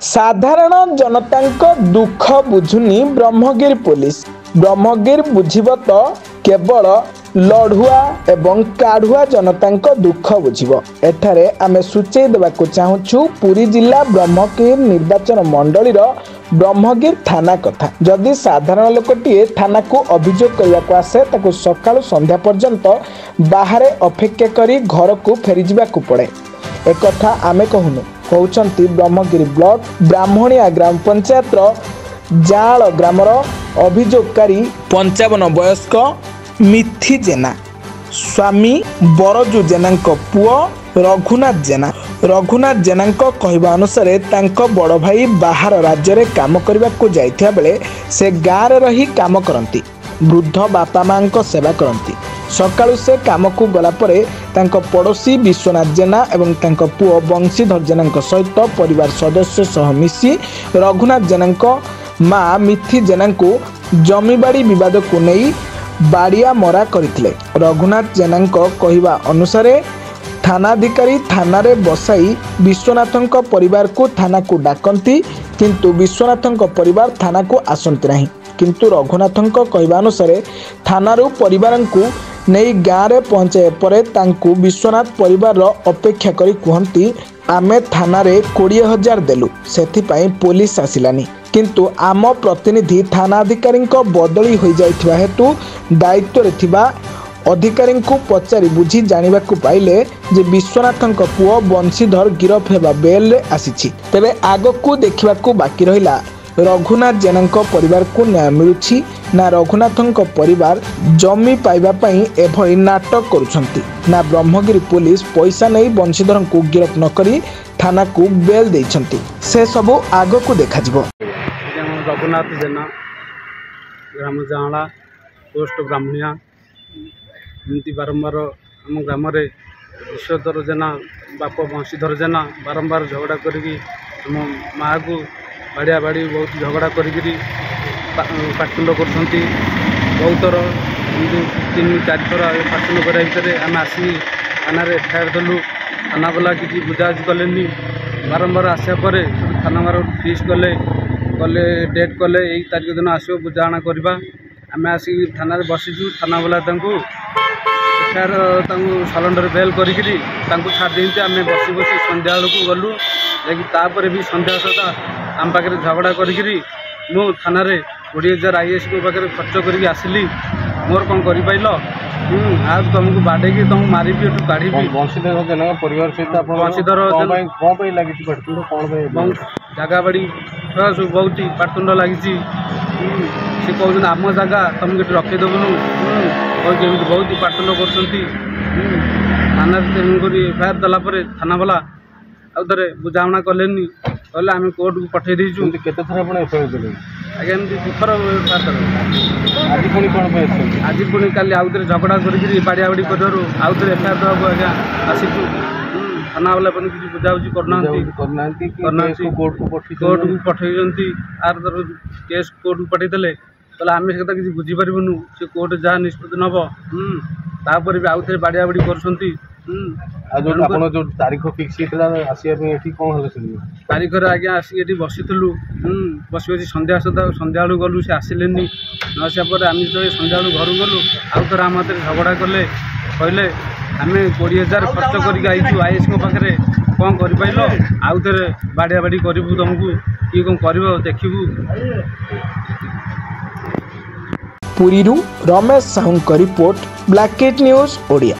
साधारण जनता दुख बुझुनी ब्रह्मगिर पुलिस। ब्रह्मगिर बुझिब तो केवल लढ़ुआ एवं काढ़ुआ जनता दुख बुझिब। एठारे आमे सूचई देबाकु चाहुछु पुरी जिला ब्रह्मगिर निर्वाचन मंडलीर ब्रह्मगिर थाना कथा। जदि साधारण लोकटीए थाना को अभियोग करने आसे ताकू सकाळु संध्या पर्यंत बाहरे अपेक्षा करी घर को फेरी जावाकू पड़े। एक कथा आमे कहूनु कहउचंती ब्रह्मगिरी ब्लॉक ब्राह्मणिया ग्राम पंचायत जाल ग्रामर अभियोगकारी 55 वयस्क मिथि जेना स्वामी बरजू जेना पुओ रघुनाथ जेना। रघुनाथ जेना कहवा अनुसार तांको बड़ भाई बाहर राज्य रे काम करबा को जाइथिया बेले से गाँव रे रही काम करंती। वृद्ध बापा मां को सेवा करंती। सकाळु से काम को गला परे तांको पड़ोसी विश्वनाथ जेना एवं तांको पुओ बंशीधर जेना सहित परिवार सदस्य सह मिसी रघुनाथ जेना माँ मिथि जेना को जमीबाड़ी विवाद को नहीं बाड़िया मरा करथिले। रघुनाथ जेना कहवा अनुसार थानाधिकारी थाना रे बसाई विश्वनाथन परिवार को थाना को डाकंती, किंतु विश्वनाथन परिवार थाना को आसंती नहीं। किंतु रघुनाथन कहवा अनुसार थानारू परिवार को नहीं गाँव में पहुँचाए पर तांकु विश्वनाथ परिवार अपेक्षा करी कहती आमे थाना रे 20,000 देलु सेथिपाई पुलिस आसिलानी। किंतु आम प्रतिनिधि थानाधिकारी बदली हो जाइथिबा हेतु दायित्व रे थिबा अधिकारी को पचारि बुझी जानिबा को पाइले जे विश्वनाथन पुओ बंशीधर गिरफ हेबा बेल रे आसीछि। तेबे आगो को देखिबा को बाकी रहिला रघुनाथ जेना परिवार को न्याय मिलुछि ना रघुनाथन परिवार जमी पाइबा पई एभली नाटक करुछंती ना ब्रह्मगिरी पुलिस पैसा नहीं बंशीधर को गिरफ न करी थाना को बेल देइछंती। से सब आगो को देखा जिवो। रघुनाथ जेना ग्राम जाँला पोस्ट ब्राह्मणिया एमती बारंबार आम ग्राम विश्वधर जेना बाप बंशीधर जेना बारंबार झगड़ा करी माँ को बाड़िया बाड़ी बहुत झगड़ा करी पाटुंड कर बहुत थर 3-4 थर पाटुंड कर भितर आम आसी थाना एफआईआर देलु। थाना वाला किसी बुझाबुझी कले बारंबार आसा पर थाना मार फिक्स कले डेट कले 1 तारिख दिन आसो बुझाणा करवा। आम आसिक थाना बसीचु। थाना वाला एफआईआर सलेंडर बेल करी छाड़ देते आम बसी बसी संध्या बेलू गलु तापर भी संध्या सदा आम पाखे झगड़ा करी मु थाना 20,000 आईएएस को पाखे खर्च करके आसिली। मोर कौन कर पाइल आज तुमको बाड़े तुमको मारि काढ़ी बंशीधर परिवार सहित बंशीधर जगह बाड़ी सब बहुत पाटुंड लगी सी कहते आम जगह तुमको ये रखीदेवुनु बहुत पाटुंड कर थाना एफआईआर देलापर थाना वाला आउे बुझाणा कले कहले आम कोर्ट को पठे देचु। केते थर आपण एफआईआर देले आगे एमती 2 थर आज पुणी कौन आज पुणी काली आउे झगड़ा करी बाड़िया बाड़ी कर आउे एफआईआर देवा आज्ञा आसीचु। थाना वाला किसी बुझाबुझी करना कोर्ट को पठे आर तर केस कोर्ट को पठेदेले कहले आम से किसी बुझीपारूँ से कोर्ट जहाँ निष्पत्ति नब तापर भी आउे बाड़िया बाड़ी कर जो तारीख फिक्स आसपी कौन तारीख आज्ञा आसिक बसी बस बसी संध्या संध्या बेलू गलु से आसिले न आसा आम जो संध्या बेलू घर गलु आउ थे आम हाथ झगड़ा कले कहले आम 20,000 खर्च करके आईचु आईएएस पाखे कौन कर आउ थे बाड़िया बाड़ी करूँ तुमको किए कौन कर देखू। पुरीरू रमेश साहू रिपोर्ट ब्लैकेट न्यूज ओडिया।